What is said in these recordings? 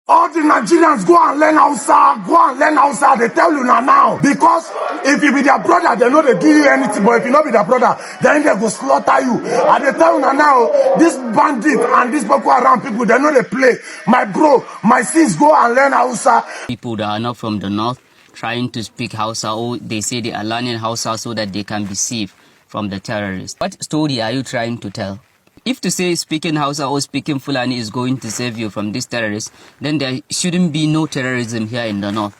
All the Nigerians go and learn Hausa, they tell you now. Because if you be their brother, they know they give you anything, but if you not be their brother, then they go slaughter you. And they tell you now, this bandit and this Boko Haram people, they know they play. My bro, my sis, go and learn Hausa. People that are not from the north trying to speak Hausa, or they say they are learning Hausa so that they can be safe from the terrorists. What story are you trying to tell? If to say speaking Hausa or speaking Fulani is going to save you from these terrorists, then there shouldn't be no terrorism here in the north.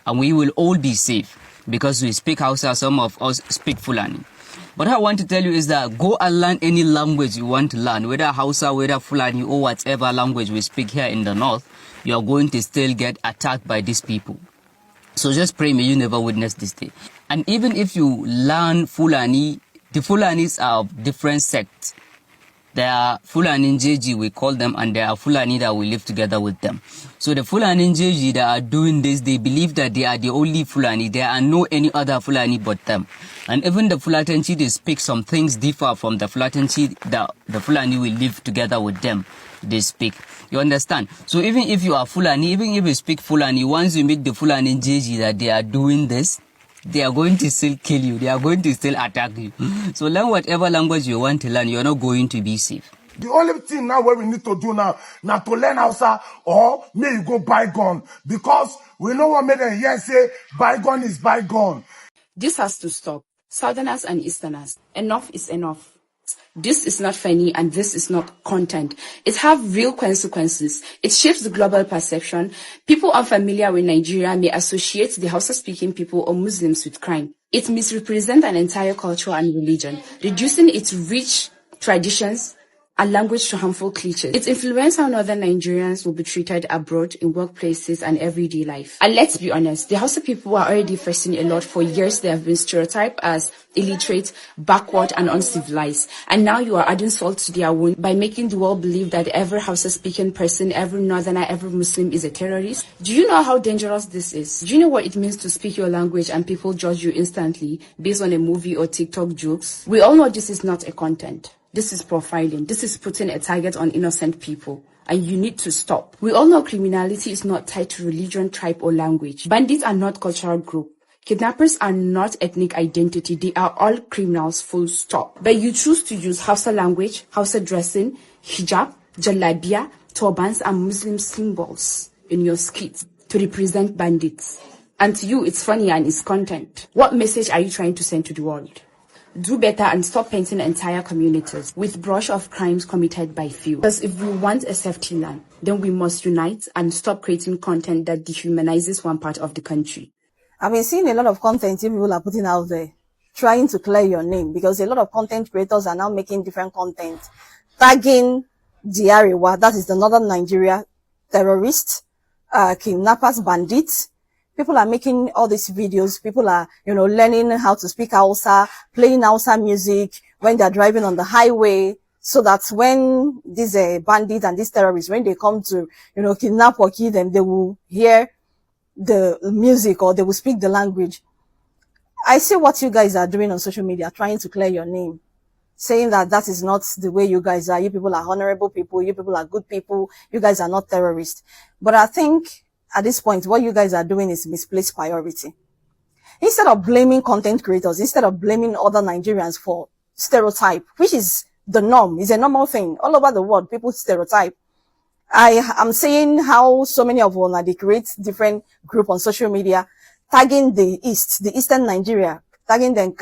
And we will all be safe because we speak Hausa, some of us speak Fulani. What I want to tell you is that go and learn any language you want to learn, whether Hausa, whether Fulani, or whatever language we speak here in the north, you are going to still get attacked by these people. So just pray may you never witness this day. And even if you learn Fulani, the Fulanis are of different sects. There are Fulani Njeji, we call them, and there are Fulani that we live together with them. So the Fulani Njeji that are doing this, they believe that they are the only Fulani. There are no any other Fulani but them. And even the Fulatanchi, they speak some things differ from the Fulatanchi that the Fulani will live together with them. They speak. You understand? So even if you are Fulani, even if you speak Fulani, once you meet the Fulani Njeji that they are doing this, they are going to still kill you. They are going to still attack you. So learn whatever language you want to learn. You're not going to be safe. The only thing now what we need to do now to learn Hausa, or may you go bygone. Because we know what made them here say bygone is bygone. This has to stop. Southerners and Easterners, enough is enough. This is not funny and this is not content. It have real consequences. It shapes the global perception. People unfamiliar with Nigeria may associate the Hausa-speaking people or Muslims with crime. It misrepresents an entire culture and religion, reducing its rich traditions and language to harmful cliches. It influences how northern Nigerians will be treated abroad, in workplaces and everyday life. And let's be honest, the Hausa people are already facing a lot. For years, they have been stereotyped as illiterate, backward and uncivilized. And now you are adding salt to their wound by making the world believe that every Hausa-speaking person, every northerner, every Muslim is a terrorist. Do you know how dangerous this is? Do you know what it means to speak your language and people judge you instantly based on a movie or TikTok jokes? We all know this is not a content. This is profiling. This is putting a target on innocent people. And you need to stop. We all know criminality is not tied to religion, tribe, or language. Bandits are not cultural group. Kidnappers are not ethnic identity. They are all criminals, full stop. But you choose to use Hausa language, Hausa dressing, hijab, jalabia, turbans, and Muslim symbols in your skits to represent bandits. And to you, it's funny and it's content. What message are you trying to send to the world? Do better and stop painting entire communities with brush of crimes committed by few. Because if we want a safety land, then we must unite and stop creating content that dehumanizes one part of the country. I've been seeing a lot of content people are putting out there, trying to clear your name, because a lot of content creators are now making different content, tagging the Arewa, that is the northern Nigeria, terrorists, kidnappers, bandits. People are making all these videos. People are, learning how to speak Hausa, playing Hausa music when they're driving on the highway, so that when these bandits and these terrorists, when they come to, kidnap or kill them, they will hear the music or they will speak the language. I see what you guys are doing on social media, trying to clear your name, saying that that is not the way you guys are. You people are honorable people. You people are good people. You guys are not terrorists. But I think at this point, what you guys are doing is misplaced priority. Instead of blaming content creators, instead of blaming other Nigerians for stereotype, which is the norm, is a normal thing. All over the world, people stereotype. I am saying how so many of them, they create different group on social media, tagging the Eastern Nigeria, tagging them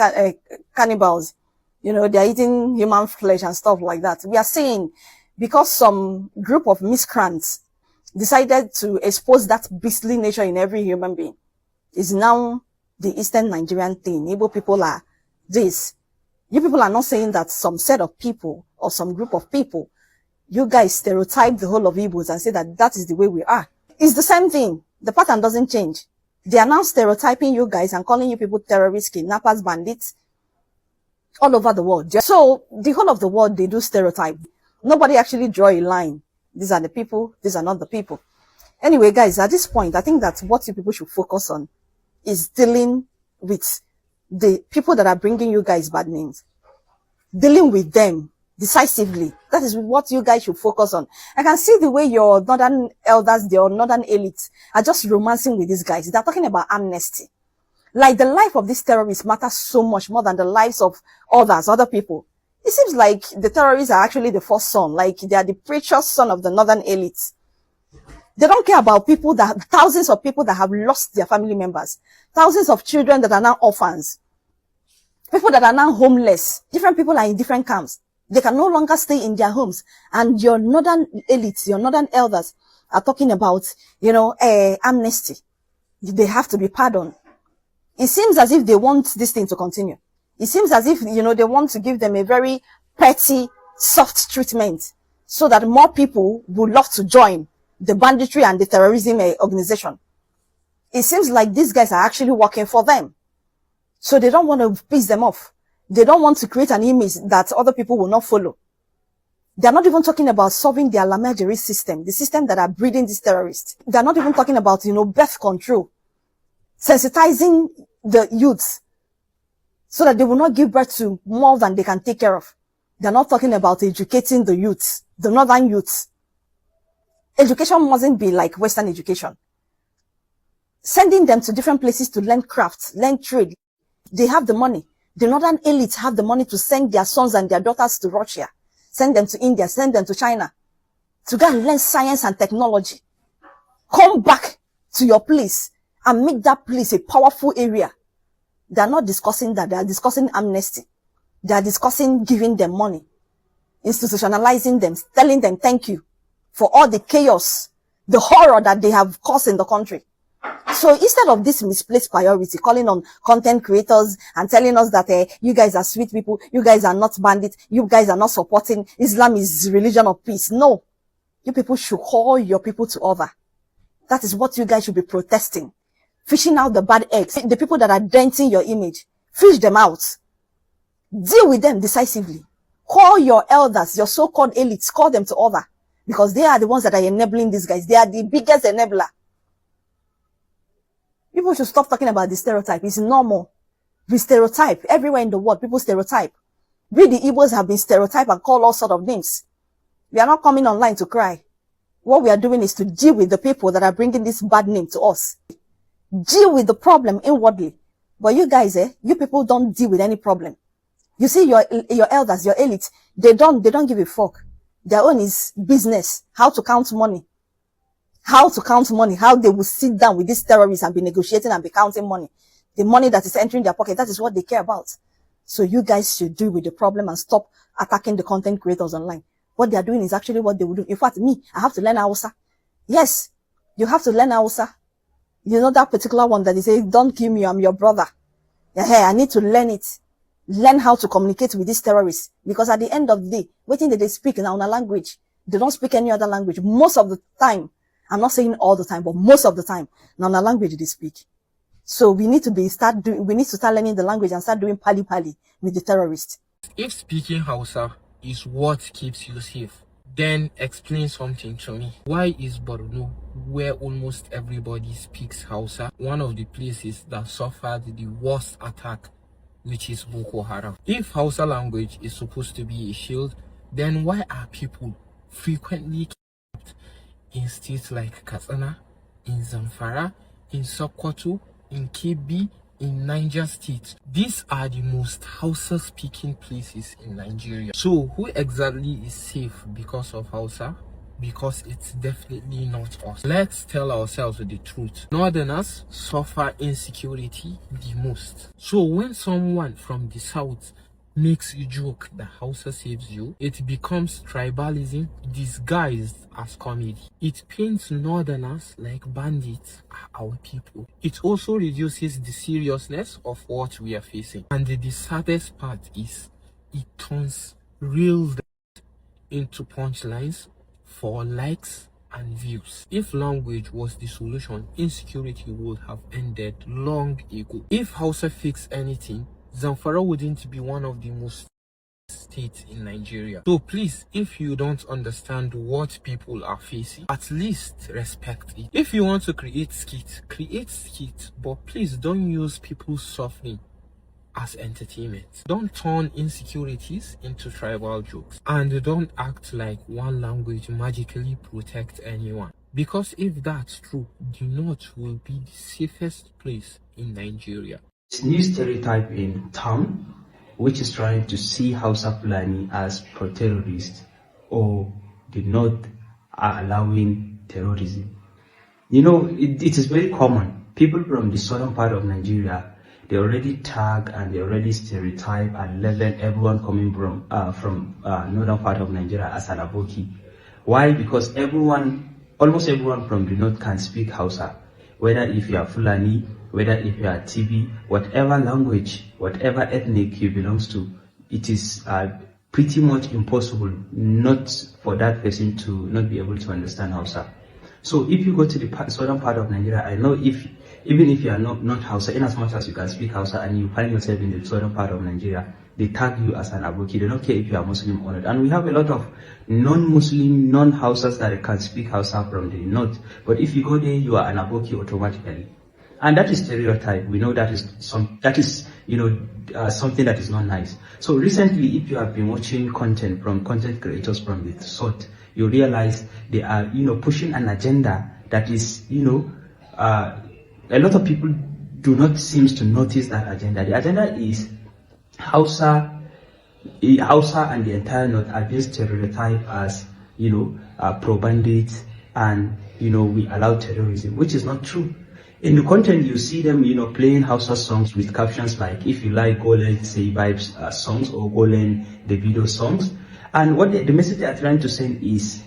cannibals. They're eating human flesh and stuff like that. We are saying because some group of miscreants decided to expose that beastly nature in every human being, is now the Eastern Nigerian thing. Igbo people are this. You people are not saying that some set of people or some group of people, you guys stereotype the whole of Igbos and say that that is the way we are. It's the same thing. The pattern doesn't change. They are now stereotyping you guys and calling you people terrorists, kidnappers, bandits all over the world. So the whole of the world, they do stereotype. Nobody actually draw a line. These are the people. These are not the people. Anyway, guys, at this point, I think that what you people should focus on is dealing with the people that are bringing you guys bad names. Dealing with them. decisively. That is what you guys should focus on. I can see the way your northern elders, your northern elites are just romancing with these guys. They're talking about amnesty. Like the life of these terrorists matters so much more than the lives of other people. It seems like the terrorists are actually the first son, like they are the precious son of the northern elites. They don't care about people thousands of people that have lost their family members, thousands of children that are now orphans, people that are now homeless. Different people are in different camps. They can no longer stay in their homes. And your northern elites, your northern elders are talking about, amnesty. They have to be pardoned. It seems as if they want this thing to continue. It seems as if, they want to give them a very petty, soft treatment so that more people would love to join the banditry and the terrorism organization. It seems like these guys are actually working for them. So they don't want to piss them off. They don't want to create an image that other people will not follow. They're not even talking about solving the Alamajiri system, the system that are breeding these terrorists. They're not even talking about, birth control, sensitizing the youths so that they will not give birth to more than they can take care of. They're not talking about educating the youths, the northern youths. Education mustn't be like Western education. Sending them to different places to learn crafts, learn trade. They have the money. The northern elites have the money to send their sons and their daughters to Russia, send them to India, send them to China, to go and learn science and technology. Come back to your place and make that place a powerful area. They are not discussing that. They are discussing amnesty. They are discussing giving them money, institutionalizing them, telling them thank you for all the chaos, the horror that they have caused in the country. So instead of this misplaced priority, calling on content creators and telling us that you guys are sweet people, you guys are not bandits, you guys are not supporting Islam is religion of peace. No, you people should call your people to order. That is what you guys should be protesting. Fishing out the bad eggs, the people that are denting your image, fish them out. Deal with them decisively. Call your elders, your so-called elites, call them to order. Because they are the ones that are enabling these guys. They are the biggest enabler. People should stop talking about the stereotype. It's normal. We stereotype. Everywhere in the world, people stereotype. We, the Igbos, have been stereotyped and called all sorts of names. We are not coming online to cry. What we are doing is to deal with the people that are bringing this bad name to us. Deal with the problem inwardly. But you guys, you people don't deal with any problem. You see your elders, your elites, they don't give a fuck. Their own is business. How to count money. How to count money. How they will sit down with these terrorists and be negotiating and be counting money. The money that is entering their pocket, that is what they care about. So you guys should deal with the problem and stop attacking the content creators online. What they are doing is actually what they will do. In fact, me, I have to learn Hausa. Yes, you have to learn Hausa. You know that particular one that they say, don't kill me, I'm your brother. Yeah, I need to learn it. Learn how to communicate with these terrorists. Because at the end of the day, waiting that they speak in our language. They don't speak any other language. Most of the time, I'm not saying all the time, but most of the time, now language they speak. So we need to start learning the language and start doing pali with the terrorists. If speaking Hausa is what keeps you safe, then explain something to me. Why is Borno, where almost everybody speaks Hausa, one of the places that suffered the worst attack, which is Boko Haram? If Hausa language is supposed to be a shield, then why are people frequently kidnapped in states like Katsina, in Zamfara, in Sokoto, in Kebbi, in Niger State? These are the most Hausa speaking places in Nigeria. So who exactly is safe because of Hausa? Because it's definitely not us. Let's tell ourselves the truth. Northerners suffer insecurity the most. So when someone from the south makes a joke that Hausa saves you, it becomes tribalism disguised as comedy. It paints Northerners like bandits are our people. It also reduces the seriousness of what we are facing. And the saddest part is it turns real into punchlines for likes and views. If language was the solution, insecurity would have ended long ago. If Hausa fixed anything, Zamfara wouldn't be one of the most states in Nigeria. So please, if you don't understand what people are facing, at least respect it. If you want to create skit, but please don't use people's suffering as entertainment. Don't turn insecurities into tribal jokes, and don't act like one language magically protects anyone. Because if that's true, the North will be the safest place in Nigeria. This new stereotype in town, which is trying to see Hausa Fulani as pro-terrorists, or the North are allowing terrorism. You know, it is very common. People from the southern part of Nigeria, they already tag and they already stereotype and label everyone coming from northern part of Nigeria as an aboki. Why? Because almost everyone from the north can speak Hausa. Whether if you are Fulani, whether if you are TB, whatever language, whatever ethnic you belong to, it is pretty much impossible not for that person to not be able to understand Hausa. So if you go to the southern part of Nigeria, I know even if you are not Hausa, in as much as you can speak Hausa and you find yourself in the southern part of Nigeria, they tag you as an aboki. They don't care if you are Muslim or not. And we have a lot of non-Muslim, non-Hausas that can speak Hausa from the north. But if you go there, you are an aboki automatically. And that is stereotype. We know that is something that is not nice. So recently, if you have been watching content from content creators from the south, you realize they are, pushing an agenda that is, a lot of people do not seem to notice that agenda. The agenda is Hausa and the entire North are being stereotyped as, pro-bandits, and, we allow terrorism, which is not true. In the content, you see them, playing Hausa songs with captions like, if you like, go learn Say Vibes songs, or go learn the video songs. And what the message they are trying to send is,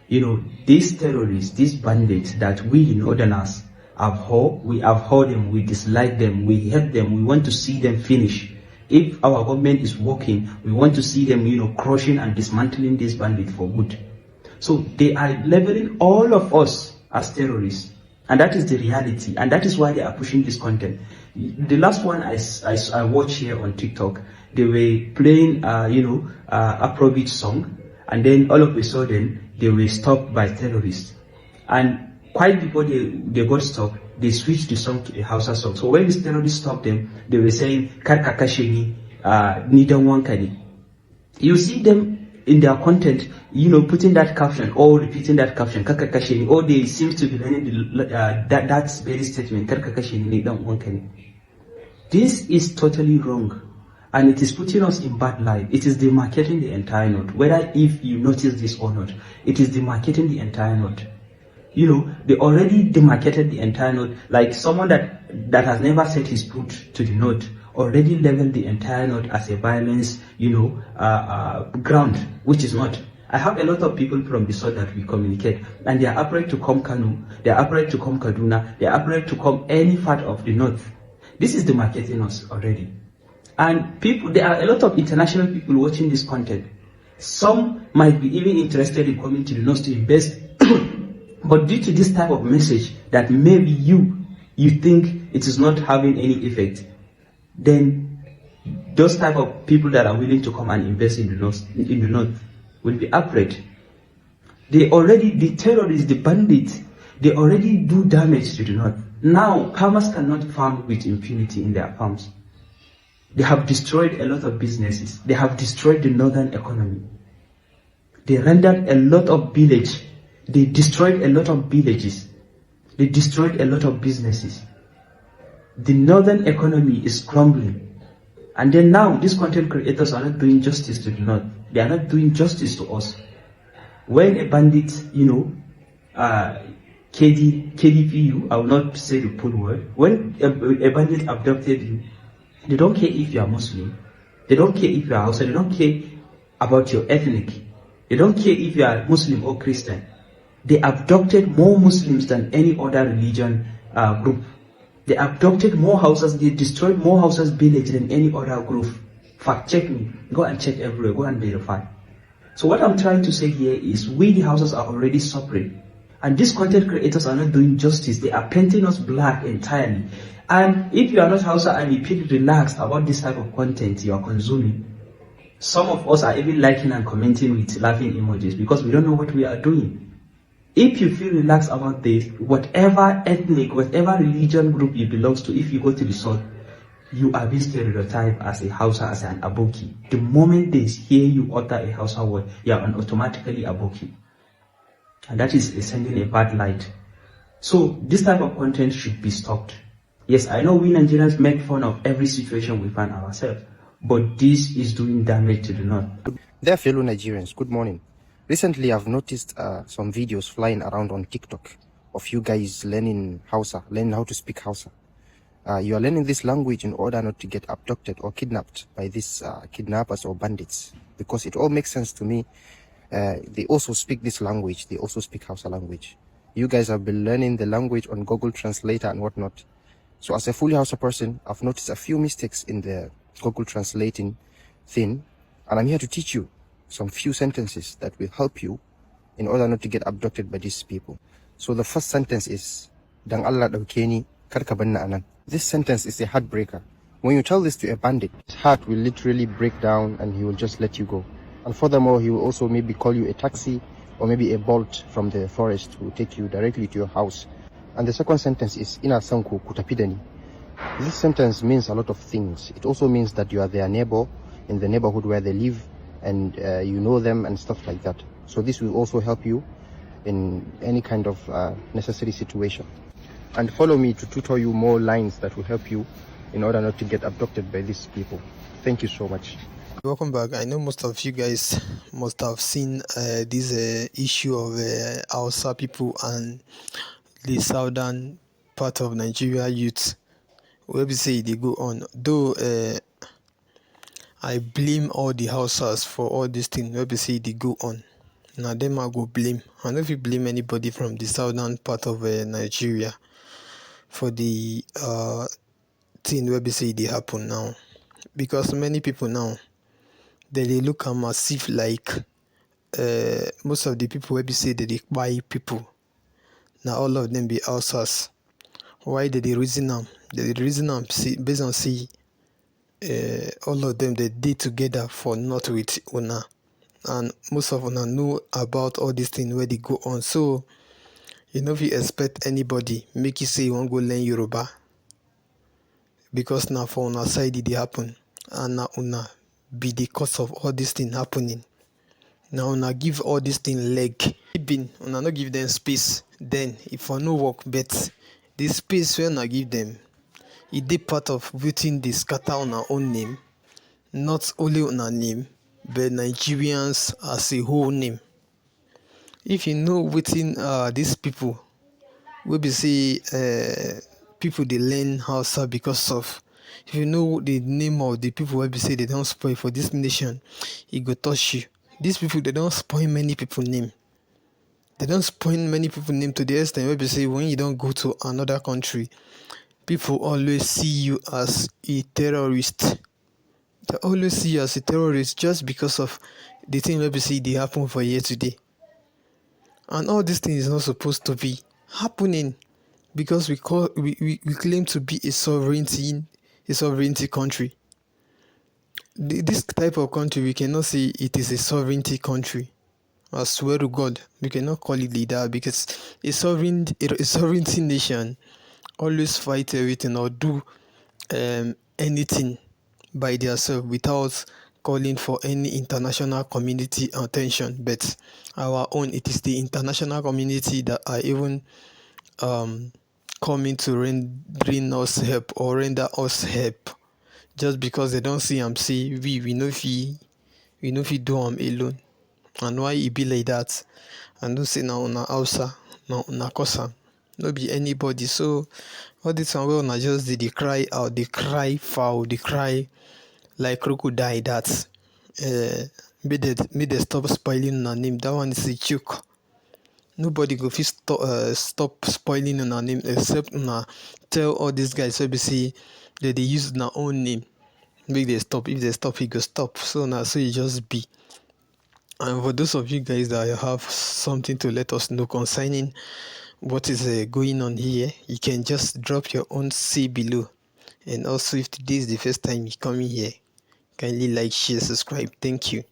these terrorists, these bandits that we in Northerners we abhor them, we dislike them, we hate them, we want to see them finish. If our government is working, we want to see them, crushing and dismantling these bandits for good. So they are labeling all of us as terrorists. And that is the reality. And that is why they are pushing this content. The last one I watched here on TikTok, they were playing, Afrobeat song. And then all of a sudden, they were stopped by terrorists. And quite before they got stopped, they switched the song to a Hausa song. So when the terrorists stopped them, they were saying, Karkakasheni, Nidan Wankani. You see them in their content, putting that caption or repeating that caption, Karkakasheni, or they seem to be learning that very statement, Karkakasheni, Nidan Wankani. This is totally wrong. And it is putting us in bad light. It is demarcating the entire North. Whether if you notice this or not, it is demarcating the entire North. They already demarcated the entire North. Like someone that has never set his foot to the North already leveled the entire North as a violence, ground, which is not. I have a lot of people from the South that we communicate, and they are afraid to come Kanu, they are afraid to come Kaduna, they are afraid to come any part of the North. This is demarcating us already. And there are a lot of international people watching this content. Some might be even interested in coming to the North to invest. But due to this type of message that maybe you think it is not having any effect, then those type of people that are willing to come and invest in the North will be afraid. The terrorists, the bandits, they already do damage to the North. Now, farmers cannot farm with impunity in their farms. They have destroyed a lot of businesses. They have destroyed the northern economy. They rendered a lot of village. They destroyed a lot of villages. They destroyed a lot of businesses. The northern economy is crumbling. And then now, these content creators are not doing justice to the North. They are not doing justice to us. When a bandit, KDPU, I will not say the full word. When a bandit abducted you, they don't care if you are Muslim. They don't care if you are Hausa. They don't care about your ethnic. They don't care if you are Muslim or Christian. They abducted more Muslims than any other religion group. They abducted more houses. They destroyed more houses, village than any other group. Fact, check me. Go and check everywhere. Go and verify. So what I'm trying to say here is we the houses are already suffering. And these content creators are not doing justice. They are painting us black entirely. And if you are not Hausa and you feel relaxed about this type of content you are consuming, some of us are even liking and commenting with laughing emojis because we don't know what we are doing. If you feel relaxed about this, whatever ethnic, whatever religion group you belong to, if you go to the South, you are being stereotyped as a Hausa, as an Aboki. The moment they hear you utter a Hausa word, you are automatically Aboki. And that is sending a bad light. So this type of content should be stopped. Yes, I know we Nigerians make fun of every situation we find ourselves, but this is doing damage to the North. Dear fellow Nigerians, good morning. Recently, I've noticed some videos flying around on TikTok of you guys learning Hausa, learning how to speak Hausa. You are learning this language in order not to get abducted or kidnapped by these kidnappers or bandits, because it all makes sense to me. They also speak this language. They also speak Hausa language. You guys have been learning the language on Google Translator and whatnot. So as a fully Hausa person, I've noticed a few mistakes in the Google translating thing, and I'm here to teach you some few sentences that will help you in order not to get abducted by these people. So the first sentence is, "Dan Allah dauke ni, kar ka banna anan." This sentence is a heartbreaker. When you tell this to a bandit, his heart will literally break down and he will just let you go. And furthermore, he will also maybe call you a taxi or maybe a bolt from the forest to take you directly to your house. And the second sentence is, "Ina sanku kutapidani." This sentence means a lot of things. It also means that you are their neighbor in the neighborhood where they live, and you know them and stuff like that. So this will also help you in any kind of necessary situation. And follow me to tutor you more lines that will help you in order not to get abducted by these people. Thank you so much. Welcome back. I know most of you guys must have seen this issue of Hausa people and the southern part of Nigeria youth, where we say they go on. Though I blame all the Hausas for all these things where we say they go on. Now them I go blame. I don't know if you blame anybody from the southern part of Nigeria for the thing where we say they happen now, because many people now they look at as if like most of the people where we say that they buy people. Now all of them be Hausas. Why did they reason them? They reason them based on see all of them they did together for not with Una, and most of Una know about all these things where they go on. So you know if you expect anybody make you say you want go learn Yoruba, because now for Una side it happen, and now Una be the cause of all these things happening. Now Una give all these things leg, Una not give them space. Then if I no work, but the space when I give them, it dey part of wetin dey scatter on our own name, not only on our name, but Nigerians as a whole name. If you know wetin these people wey be say people dey learn Hausa because of, if you know the name of the people wey be say they don spoil for this nation, e go touch you. These people they don spoil many people name. They don spoil many people name to the extent wey be say when you don go to another country, people always see you as a terrorist. They always see you as a terrorist just because of the thing wey be say dey happen for here today. And all these things is not supposed to be happening, because we claim to be a sovereignty country. This type of country, we cannot say it is a sovereignty country. I swear to God, we cannot call it like that, because a sovereignty nation always fight everything or do anything by themselves without calling for any international community attention. But our own, it is the international community that are even coming to render us help, just because they don't see and say we know if we do them alone. And why it be like that? And don't say now na Hausa, now na Kosa, no be anybody. So all this one well, na just they cry out, they cry foul, they cry like crocodile. That may they stop spoiling our name. That one is a joke. Nobody go fit stop spoiling our name except na tell all these guys so be say that they use their own name. Make they stop. If they stop, he go stop. So now so it just be. And for those of you guys that have something to let us know concerning what is going on here, you can just drop your own say below. And also, if today is the first time you come in here, kindly like, share, subscribe. Thank you.